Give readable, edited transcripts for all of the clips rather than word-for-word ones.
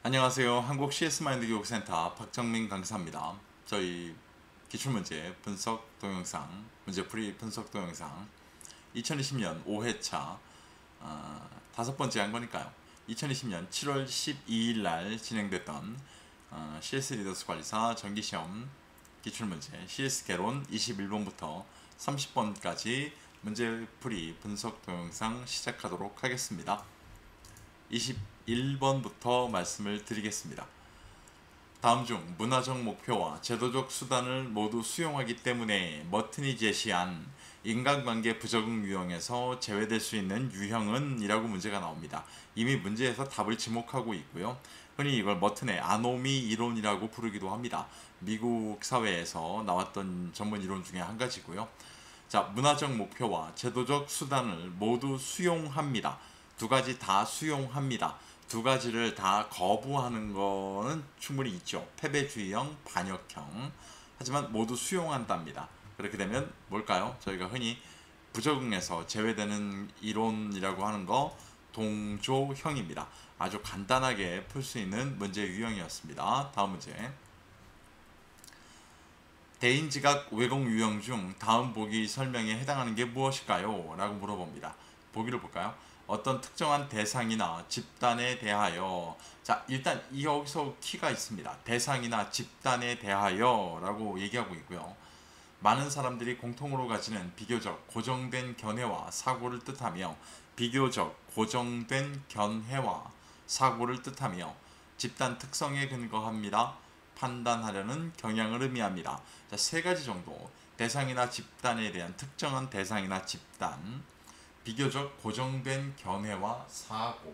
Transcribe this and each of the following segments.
안녕하세요. 한국 CS마인드 교육센터 박정민 강사입니다. 저희 기출문제 분석 동영상, 문제풀이 분석 동영상 2020년 5회차 다섯 번째 한 거니까요. 2020년 7월 12일 날 진행됐던 CS 리더스 관리사 정기시험 기출문제 CS 개론 21번부터 30번까지 문제풀이 분석 동영상 시작하도록 하겠습니다. 21번부터 말씀을 드리겠습니다. 다음 중 문화적 목표와 제도적 수단을 모두 수용하기 때문에 머튼이 제시한 인간관계 부적응 유형에서 제외될 수 있는 유형은? 이라고 문제가 나옵니다. 이미 문제에서 답을 지목하고 있고요. 흔히 이걸 머튼의 아노미 이론이라고 부르기도 합니다. 미국 사회에서 나왔던 전문 이론 중에 한 가지고요. 자, 문화적 목표와 제도적 수단을 모두 수용합니다. 두 가지 다 수용합니다. 두 가지를 다 거부하는 거는 충분히 있죠. 패배주의형, 반역형. 하지만 모두 수용한답니다. 그렇게 되면 뭘까요? 저희가 흔히 부적응에서 제외되는 이론이라고 하는 거 동조형입니다. 아주 간단하게 풀 수 있는 문제 유형이었습니다. 다음 문제. 대인지각 왜곡 유형 중 다음 보기 설명에 해당하는 게 무엇일까요? 라고 물어봅니다. 보기를 볼까요? 어떤 특정한 대상이나 집단에 대하여, 자, 일단 여기서 키가 있습니다. 대상이나 집단에 대하여 라고 얘기하고 있고요. 많은 사람들이 공통으로 가지는 비교적 고정된 견해와 사고를 뜻하며, 비교적 고정된 견해와 사고를 뜻하며 집단 특성에 근거합니다. 판단하려는 경향을 의미합니다. 자, 세 가지 정도. 대상이나 집단에 대한 특정한 대상이나 집단, 비교적 고정된 견해와 사고,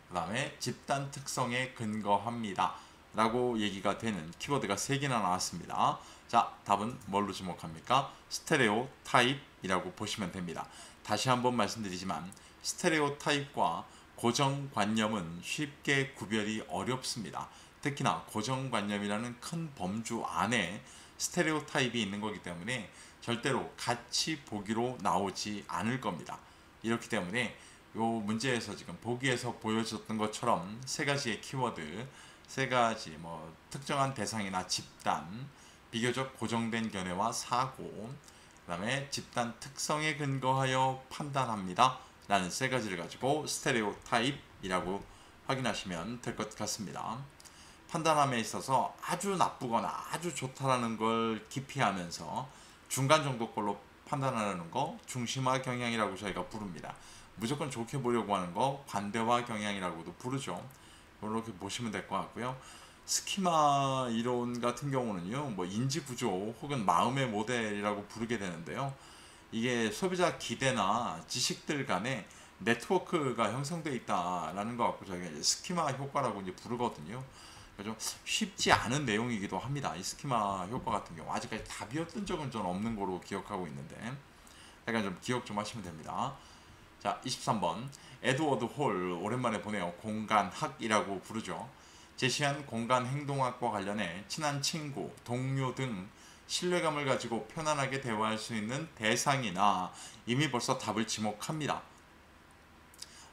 그 다음에 집단 특성에 근거합니다. 라고 얘기가 되는 키워드가 3개나 나왔습니다. 자, 답은 뭘로 지목합니까? 스테레오 타입이라고 보시면 됩니다. 다시 한번 말씀드리지만 스테레오 타입과 고정관념은 쉽게 구별이 어렵습니다. 특히나 고정관념이라는 큰 범주 안에 스테레오 타입이 있는 거기 때문에 절대로 같이 보기로 나오지 않을 겁니다. 이렇기 때문에 이 문제에서 지금 보기에서 보여줬던 것처럼 세 가지의 키워드, 세 가지 특정한 대상이나 집단, 비교적 고정된 견해와 사고, 그 다음에 집단 특성에 근거하여 판단합니다. 라는 세 가지를 가지고 스테레오 타입이라고 확인하시면 될 것 같습니다. 판단함에 있어서 아주 나쁘거나 아주 좋다라는 걸 기피하면서 중간 정도 걸로 판단하려는 거 중심화 경향이라고 저희가 부릅니다. 무조건 좋게 보려고 하는 거 관대화 경향이라고도 부르죠. 이렇게 보시면 될 것 같고요. 스키마 이론 같은 경우는요, 인지 구조 혹은 마음의 모델이라고 부르게 되는데요. 이게 소비자 기대나 지식들 간에 네트워크가 형성되어 있다라는 것 같고 저희가 이제 스키마 효과라고 이제 부르거든요. 좀 쉽지 않은 내용이기도 합니다. 이 스키마 효과 같은 경우 아직까지 답이었던 적은 전 없는 거로 기억하고 있는데 약간 좀 기억 좀 하시면 됩니다. 자, 23번 에드워드 홀 오랜만에 보네요. 공간학이라고 부르죠. 제시한 공간행동학과 관련해 친한 친구, 동료 등 신뢰감을 가지고 편안하게 대화할 수 있는 대상이나 이미 벌써 답을 지목합니다.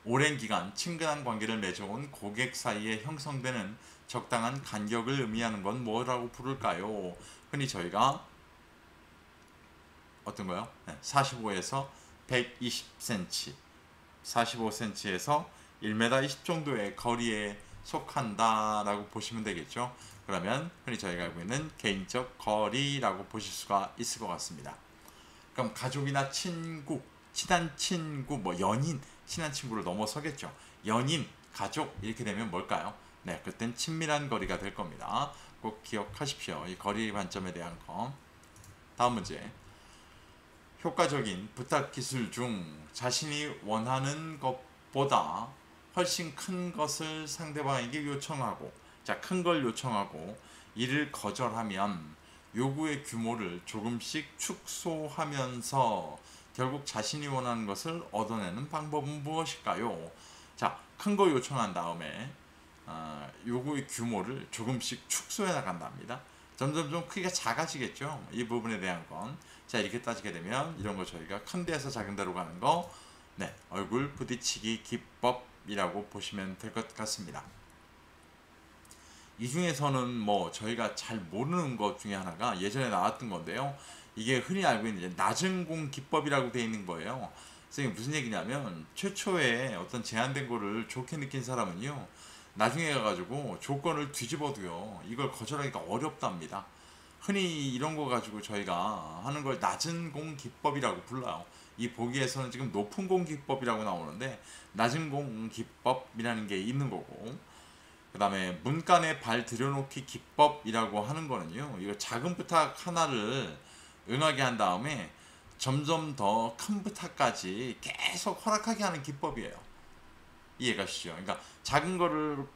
오랜 기간 친근한 관계를 맺어온 고객 사이에 형성되는 적당한 간격을 의미하는 건 뭐라고 부를까요? 흔히 저희가 어떤 거요? 45에서 120cm, 45cm에서 1m 20 정도의 거리에 속한다라고 보시면 되겠죠. 그러면 흔히 저희가 알고 있는 개인적 거리라고 보실 수가 있을 것 같습니다. 그럼 가족이나 친구, 친한 친구, 연인, 친한 친구를 넘어서겠죠. 연인, 가족 이렇게 되면 뭘까요? 네, 그땐 친밀한 거리가 될 겁니다. 꼭 기억하십시오. 이 거리 관점에 대한 거. 다음 문제. 효과적인 부탁 기술 중 자신이 원하는 것보다 훨씬 큰 것을 상대방에게 요청하고, 자, 큰 걸 요청하고 이를 거절하면 요구의 규모를 조금씩 축소하면서 결국 자신이 원하는 것을 얻어내는 방법은 무엇일까요? 자, 큰 거 요청한 다음에 요구의 규모를 조금씩 축소해 나간답니다. 점점 좀 크기가 작아지겠죠. 이 부분에 대한 건. 자, 이렇게 따지게 되면 이런 거 저희가 큰 데에서 작은 데로 가는 거, 네, 얼굴 부딪히기 기법이라고 보시면 될 것 같습니다. 이 중에서는 뭐 저희가 잘 모르는 것 중에 하나가 예전에 나왔던 건데요. 이게 흔히 알고 있는 이제 낮은 공 기법이라고 되어 있는 거예요. 그래서 이게 무슨 얘기냐면 최초에 어떤 제한된 거를 좋게 느낀 사람은요. 나중에 가가지고 조건을 뒤집어도요. 이걸 거절하기가 어렵답니다. 흔히 이런 거 가지고 저희가 하는 걸 낮은 공 기법이라고 불러요. 이 보기에서는 지금 높은 공 기법이라고 나오는데 낮은 공 기법이라는 게 있는 거고, 그 다음에 문간에 발 들여놓기 기법이라고 하는 거는요, 이거 작은 부탁 하나를 응하게 한 다음에 점점 더 큰 부탁까지 계속 허락하게 하는 기법이에요. 이해가시죠? 그러니까 작은 거를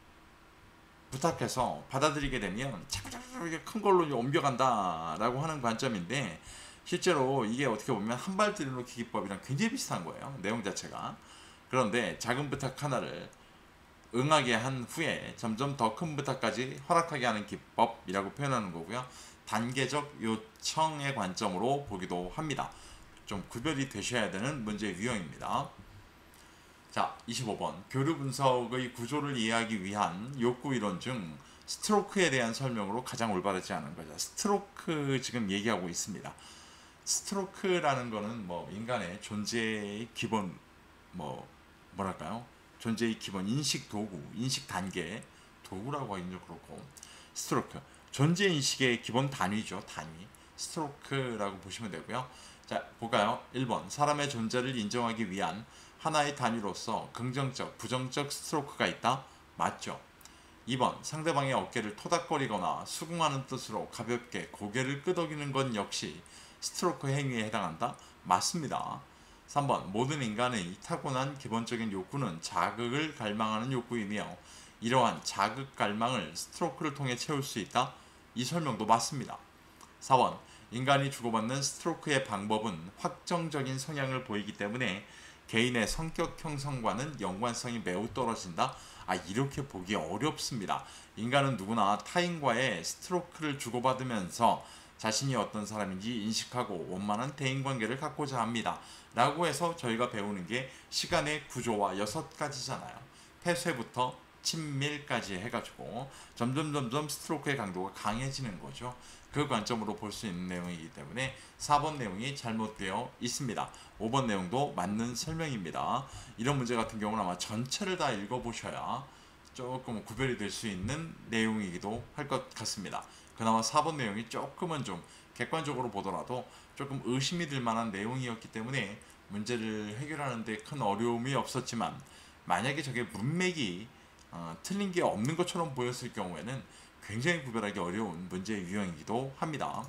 부탁해서 받아들이게 되면 자꾸자꾸 이렇게 큰 걸로 이제 옮겨간다라고 하는 관점인데, 실제로 이게 어떻게 보면 한 발 들여놓기 기법이랑 굉장히 비슷한 거예요. 내용 자체가. 그런데 작은 부탁 하나를 응하게 한 후에 점점 더 큰 부탁까지 허락하게 하는 기법이라고 표현하는 거고요. 단계적 요청의 관점으로 보기도 합니다. 좀 구별이 되셔야 되는 문제 유형입니다. 자, 25번. 교류 분석의 구조를 이해하기 위한 욕구 이론 중 스트로크에 대한 설명으로 가장 올바르지 않은 거죠. 스트로크 지금 얘기하고 있습니다. 스트로크라는 거는 뭐 인간의 존재의 기본, 뭐랄까요? 존재의 기본 인식 도구, 인식 단계, 도구라고 하긴요 그렇고, 스트로크 존재 인식의 기본 단위죠. 단위. 스트로크라고 보시면 되고요. 자, 볼까요? 1번. 사람의 존재를 인정하기 위한 하나의 단위로서 긍정적, 부정적 스트로크가 있다. 맞죠? 2번. 상대방의 어깨를 토닥거리거나 수긍하는 뜻으로 가볍게 고개를 끄덕이는 건 역시 스트로크 행위에 해당한다. 맞습니다. 3번. 모든 인간의 타고난 기본적인 욕구는 자극을 갈망하는 욕구이며 이러한 자극 갈망을 스트로크를 통해 채울 수 있다. 이 설명도 맞습니다. 4번. 인간이 주고받는 스트로크의 방법은 확정적인 성향을 보이기 때문에 개인의 성격 형성과는 연관성이 매우 떨어진다. 이렇게 보기 어렵습니다. 인간은 누구나 타인과의 스트로크를 주고받으면서 자신이 어떤 사람인지 인식하고 원만한 대인관계를 갖고자 합니다. 라고 해서 저희가 배우는 게 시간의 구조와 6가지잖아요. 폐쇄부터 친밀까지 해가지고 점점 스트로크의 강도가 강해지는 거죠. 그 관점으로 볼 수 있는 내용이기 때문에 4번 내용이 잘못되어 있습니다. 5번 내용도 맞는 설명입니다. 이런 문제 같은 경우는 아마 전체를 다 읽어보셔야 조금 구별이 될 수 있는 내용이기도 할 것 같습니다. 그나마 4번 내용이 조금은 좀 객관적으로 보더라도 조금 의심이 들 만한 내용이었기 때문에 문제를 해결하는 데 큰 어려움이 없었지만, 만약에 저게 문맥이 틀린 게 없는 것처럼 보였을 경우에는 굉장히 구별하기 어려운 문제 유형이기도 합니다.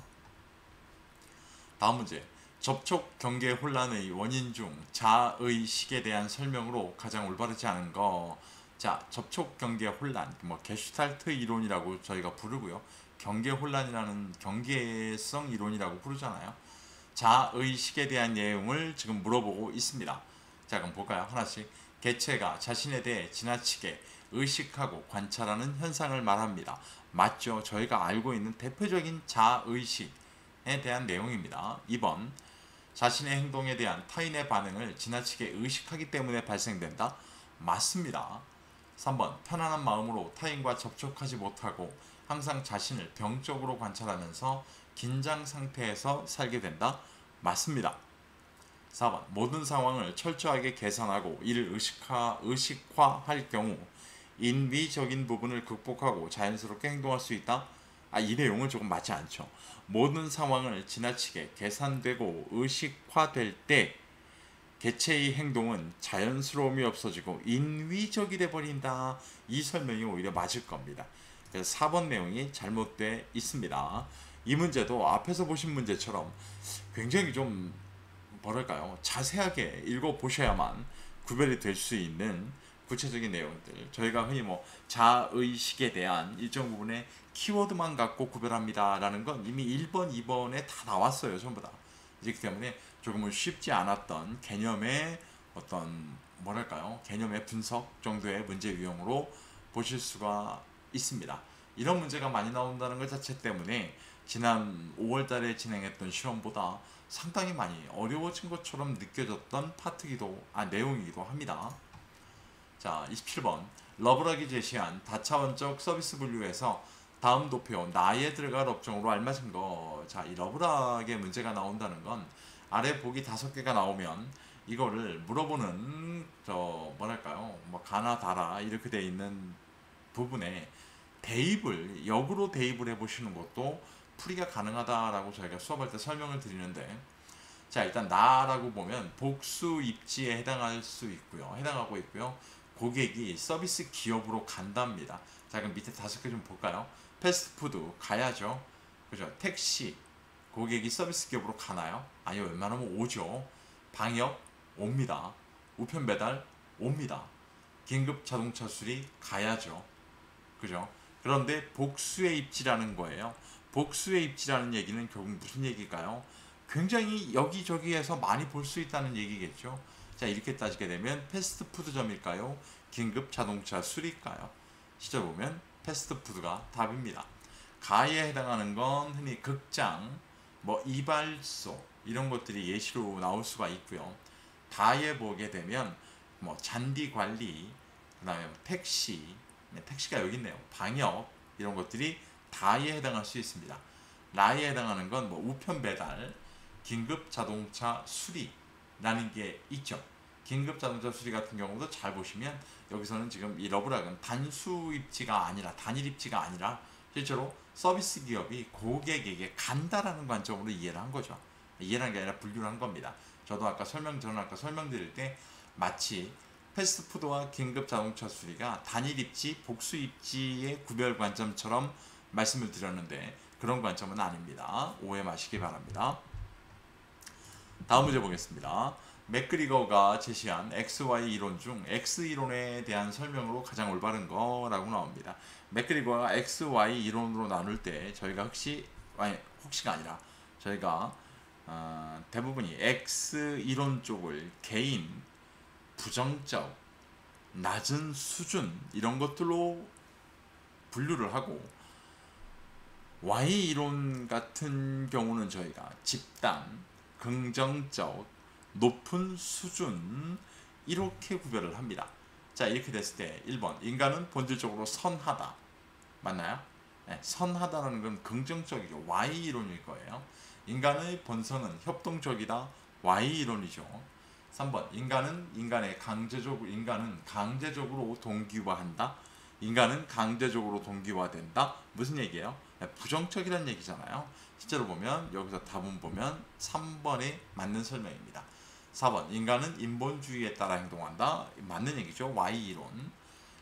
다음 문제. 접촉 경계 혼란의 원인 중 자의식에 대한 설명으로 가장 올바르지 않은 거. 자, 접촉 경계 혼란, 게슈탈트 이론이라고 저희가 부르고요. 경계 혼란이라는 경계성 이론이라고 부르잖아요. 자의식에 대한 내용을 지금 물어보고 있습니다. 자, 그럼 볼까요? 하나씩. 개체가 자신에 대해 지나치게 의식하고 관찰하는 현상을 말합니다. 맞죠? 저희가 알고 있는 대표적인 자의식에 대한 내용입니다. 2번. 자신의 행동에 대한 타인의 반응을 지나치게 의식하기 때문에 발생된다. 맞습니다. 3번. 편안한 마음으로 타인과 접촉하지 못하고 항상 자신을 병적으로 관찰하면서 긴장 상태에서 살게 된다. 맞습니다. 4번. 모든 상황을 철저하게 계산하고 이를 의식화할 경우 인위적인 부분을 극복하고 자연스럽게 행동할 수 있다. 이 내용은 조금 맞지 않죠. 모든 상황을 지나치게 계산되고 의식화될 때 개체의 행동은 자연스러움이 없어지고 인위적이 돼버린다. 이 설명이 오히려 맞을 겁니다. 그래서 4번 내용이 잘못되어 있습니다. 이 문제도 앞에서 보신 문제처럼 굉장히 좀 뭐랄까요, 자세하게 읽어보셔야만 구별이 될 수 있는 구체적인 내용들, 저희가 흔히 자의식에 대한 일정 부분의 키워드만 갖고 구별합니다 라는 건 이미 1번, 2번에 다 나왔어요. 전부 다. 그렇기 때문에 조금은 쉽지 않았던 개념의 어떤 뭐랄까요, 개념의 분석 정도의 문제 유형으로 보실 수가 있습니다. 이런 문제가 많이 나온다는 것 자체 때문에 지난 5월달에 진행했던 시험보다 상당히 많이 어려워진 것처럼 느껴졌던 내용이기도 합니다. 자, 27번. 러브락이 제시한 다차원적 서비스 분류에서 다음 도표 나에 들어갈 업종으로 알맞은 거. 자, 이 러브락의 문제가 나온다는 건 아래 보기 5개가 나오면 이거를 물어보는 뭐랄까요? 뭐 가나 다라 이렇게 돼 있는 부분에 대입을 역으로 대입을 해보시는 것도 풀이가 가능하다라고 저희가 수업할 때 설명을 드리는데, 자, 일단 나라고 보면 복수 입지에 해당하고 있고요. 고객이 서비스 기업으로 간답니다. 자, 그럼 밑에 5개 좀 볼까요? 패스트푸드 가야죠. 그죠? 택시 고객이 서비스 기업으로 가나요? 아니요, 웬만하면 오죠. 방역 옵니다. 우편 배달 옵니다. 긴급 자동차 수리 가야죠. 그죠? 그런데 복수의 입지라는 거예요. 복수의 입지라는 얘기는 결국 무슨 얘기일까요? 굉장히 여기저기에서 많이 볼 수 있다는 얘기겠죠. 자, 이렇게 따지게 되면 패스트푸드점일까요? 긴급 자동차 수리일까요? 시절 보면 패스트푸드가 답입니다. 가에 해당하는 건 흔히 극장, 뭐 이발소 이런 것들이 예시로 나올 수가 있고요. 다에 보게 되면 뭐 잔디 관리, 그다음에 택시, 택시가 여기 있네요. 방역 이런 것들이 다에 해당할 수 있습니다. 라에 해당하는 건 뭐 우편 배달, 긴급 자동차 수리라는 게 있죠. 긴급 자동차 수리 같은 경우도 잘 보시면 여기서는 지금 이 러브락은 단수 입지가 아니라 단일 입지가 아니라 실제로 서비스 기업이 고객에게 간다라는 관점으로 이해를 한 거죠. 이해를 한 게 아니라 분류를 한 겁니다. 저는 아까 설명드릴 때 마치 패스트푸드와 긴급 자동차 수리가 단일 입지, 복수 입지의 구별 관점처럼 말씀을 드렸는데 그런 관점은 아닙니다. 오해 마시기 바랍니다. 다음 문제 보겠습니다. 맥그리거가 제시한 XY 이론 중 X 이론에 대한 설명으로 가장 올바른 거라고 나옵니다. 맥그리거가 XY 이론으로 나눌 때 저희가 혹시가 아니라 저희가 대부분이 X 이론 쪽을 개인, 부정적, 낮은 수준 이런 것들로 분류를 하고 Y 이론 같은 경우는 저희가 집단, 긍정적, 높은 수준 이렇게 구별을 합니다. 자, 이렇게 됐을 때 1번 인간은 본질적으로 선하다. 맞나요? 네, 선하다는 건 긍정적이죠. Y 이론일 거예요. 인간의 본성은 협동적이다. Y 이론이죠. 3번 인간은 강제적으로 동기화한다. 인간은 강제적으로 동기화된다. 무슨 얘기예요? 네, 부정적이라는 얘기잖아요. 실제로 보면 여기서 답은 보면 3번에 맞는 설명입니다. 4번 인간은 인본주의에 따라 행동한다. 맞는 얘기죠. Y 이론.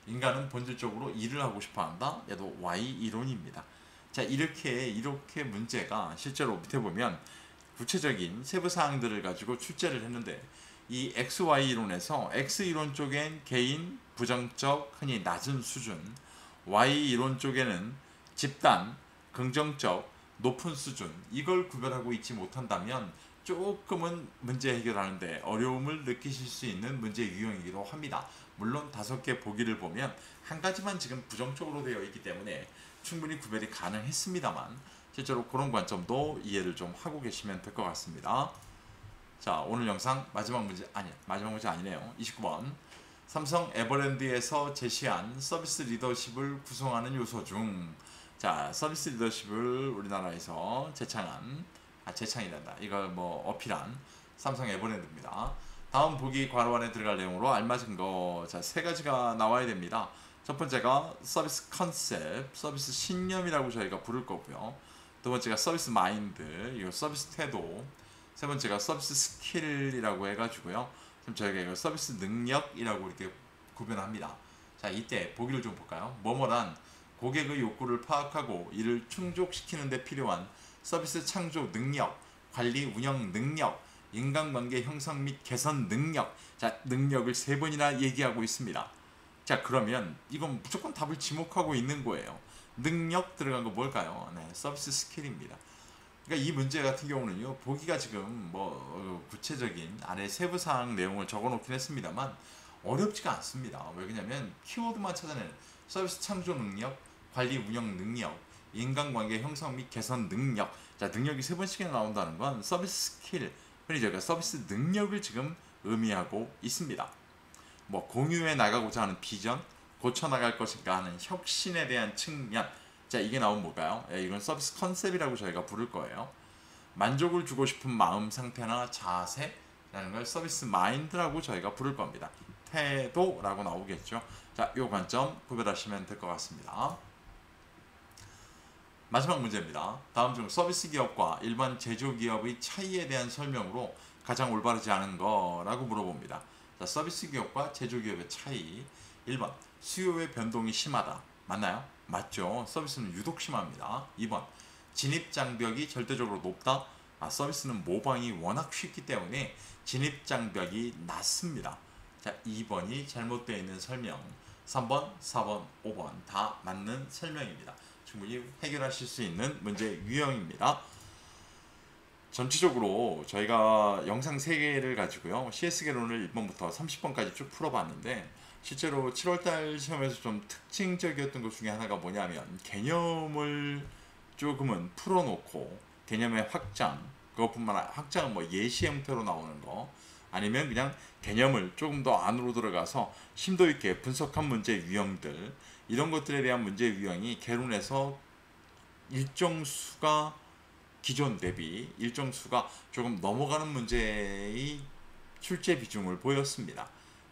인간은 본질적으로 일을 하고 싶어한다. 얘도 Y 이론입니다. 자, 이렇게 문제가 실제로 밑에 보면 구체적인 세부 사항들을 가지고 출제를 했는데 이 XY 이론에서 X 이론 쪽엔 개인, 부정적, 흔히 낮은 수준, Y 이론 쪽에는 집단, 긍정적, 높은 수준 이걸 구별하고 있지 못한다면 조금은 문제 해결하는데 어려움을 느끼실 수 있는 문제 유형이기도 합니다. 물론 5개 보기를 보면 한 가지만 지금 부정적으로 되어 있기 때문에 충분히 구별이 가능했습니다만 실제로 그런 관점도 이해를 좀 하고 계시면 될 것 같습니다. 자, 오늘 영상 마지막 문제 아니네요. 29번 삼성 에버랜드에서 제시한 서비스 리더십을 구성하는 요소 중, 자, 서비스 리더십을 우리나라에서 제창이란다. 이걸 뭐 어필한 삼성 에버랜드입니다. 다음 보기 괄호 안에 들어갈 내용으로 알맞은 거, 자, 3가지가 나와야 됩니다. 첫 번째가 서비스 컨셉, 서비스 신념이라고 저희가 부를 거고요. 두 번째가 서비스 마인드, 이거 서비스 태도. 세 번째가 서비스 스킬이라고 해가지고요. 그럼 저희가 이걸 서비스 능력이라고 이렇게 구별합니다. 자, 이때 보기를 좀 볼까요? 뭐뭐란 고객의 욕구를 파악하고 이를 충족시키는 데 필요한 서비스 창조 능력, 관리 운영 능력, 인간관계 형성 및 개선 능력. 자, 능력을 3번이나 얘기하고 있습니다. 자, 그러면 이건 무조건 답을 지목하고 있는 거예요. 능력 들어간 거 뭘까요? 네, 서비스 스킬입니다. 그러니까 이 문제 같은 경우는요, 보기가 지금 뭐 구체적인 안에 세부사항 내용을 적어 놓긴 했습니다만 어렵지가 않습니다. 왜 그러냐면 키워드만 찾아내는 서비스 창조 능력, 관리 운영 능력, 인간관계 형성 및 개선 능력. 자, 능력이 3번씩이나 나온다는 건 서비스 스킬, 흔히 저희가 서비스 능력을 지금 의미하고 있습니다. 뭐 공유해 나가고자 하는 비전, 고쳐 나갈 것인가 하는 혁신에 대한 측면. 자, 이게 나오면 뭘까요? 이건 서비스 컨셉이라고 저희가 부를 거예요. 만족을 주고 싶은 마음 상태나 자세라는 걸 서비스 마인드라고 저희가 부를 겁니다. 태도라고 나오겠죠. 자, 요 관점 구별하시면 될 것 같습니다. 마지막 문제입니다. 다음 중 서비스 기업과 일반 제조 기업의 차이에 대한 설명으로 가장 올바르지 않은 거라고 물어봅니다. 자, 서비스 기업과 제조 기업의 차이. 1번 수요의 변동이 심하다. 맞나요? 맞죠. 서비스는 유독 심합니다. 2번 진입 장벽이 절대적으로 높다. 서비스는 모방이 워낙 쉽기 때문에 진입 장벽이 낮습니다. 자, 2번이 잘못되어 있는 설명. 3번, 4번, 5번 다 맞는 설명입니다. 충분히 해결하실 수 있는 문제 유형입니다. 전체적으로 저희가 영상 3개를 가지고요. CS 개론을 1번부터 30번까지 쭉 풀어봤는데 실제로 7월달 시험에서 좀 특징적이었던 것 중에 하나가 뭐냐면 개념을 조금은 풀어놓고 개념의 확장, 그것뿐만 아니라 확장은 뭐 예시 형태로 나오는 거 아니면 그냥 개념을 조금 더 안으로 들어가서 심도 있게 분석한 문제 유형들, 이런 것들에 대한 문제 유형이 개론에서 일정 수가 기존 대비 일정 수가 조금 넘어가는 문제의 출제 비중을 보였습니다.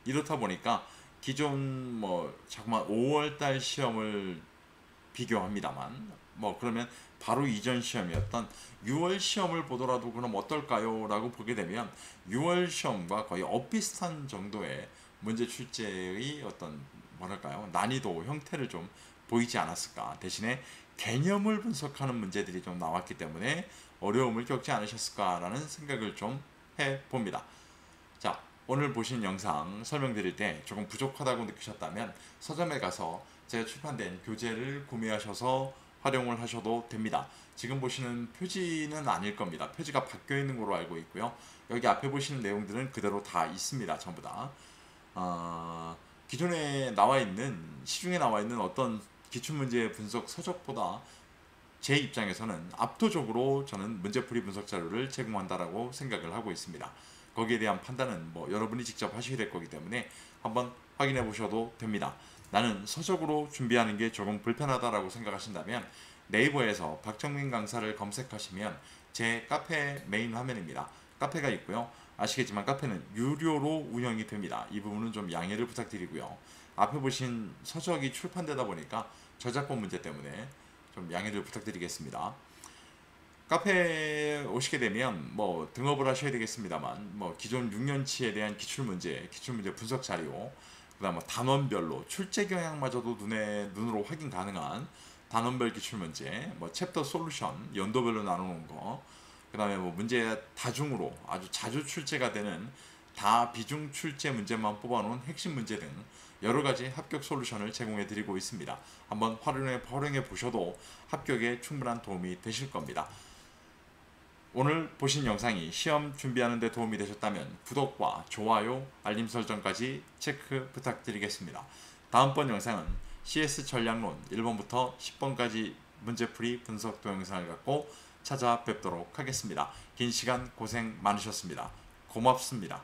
이렇다 보니까 기존 뭐 잠깐만 5월달 시험을 비교합니다만 뭐 그러면 바로 이전 시험이었던 6월 시험을 보더라도 그럼 어떨까요? 라고 보게 되면 6월 시험과 거의 엇비슷한 정도의 문제 출제의 어떤 뭐랄까요? 난이도 형태를 좀 보이지 않았을까. 대신에 개념을 분석하는 문제들이 좀 나왔기 때문에 어려움을 겪지 않으셨을까라는 생각을 좀 해봅니다. 자, 오늘 보신 영상 설명드릴 때 조금 부족하다고 느끼셨다면 서점에 가서 제가 출판된 교재를 구매하셔서 활용을 하셔도 됩니다. 지금 보시는 표지는 아닐 겁니다. 표지가 바뀌어 있는 걸로 알고 있고요. 여기 앞에 보시는 내용들은 그대로 다 있습니다. 전부 다. 기존에 나와 있는, 시중에 나와 있는 어떤 기출문제 분석 서적보다 제 입장에서는 압도적으로 저는 문제풀이 분석 자료를 제공한다라고 생각을 하고 있습니다. 거기에 대한 판단은 뭐 여러분이 직접 하셔야 될 거기 때문에 한번 확인해 보셔도 됩니다. 나는 서적으로 준비하는 게 조금 불편하다라고 생각하신다면 네이버에서 박정민 강사를 검색하시면 제 카페 메인 화면입니다. 카페가 있고요. 아시겠지만 카페는 유료로 운영이 됩니다. 이 부분은 좀 양해를 부탁드리고요. 앞에 보신 서적이 출판되다 보니까 저작권 문제 때문에 좀 양해를 부탁드리겠습니다. 카페에 오시게 되면 뭐 등업을 하셔야 되겠습니다만 뭐 기존 6년치에 대한 기출문제 분석 자료, 그다음 뭐 단원별로 출제 경향마저도 눈으로 확인 가능한 단원별 기출문제, 뭐 챕터 솔루션 연도별로 나누는 거, 그다음에 뭐 문제 다중으로 아주 자주 출제가 되는 다비중 출제 문제만 뽑아놓은 핵심 문제 등 여러 가지 합격 솔루션을 제공해 드리고 있습니다. 한번 활용해 보셔도 합격에 충분한 도움이 되실 겁니다. 오늘 보신 영상이 시험 준비하는 데 도움이 되셨다면 구독과 좋아요, 알림 설정까지 체크 부탁드리겠습니다. 다음번 영상은 CS 전략론 1번부터 10번까지 문제풀이 분석 동영상을 갖고 찾아뵙도록 하겠습니다. 긴 시간 고생 많으셨습니다. 고맙습니다.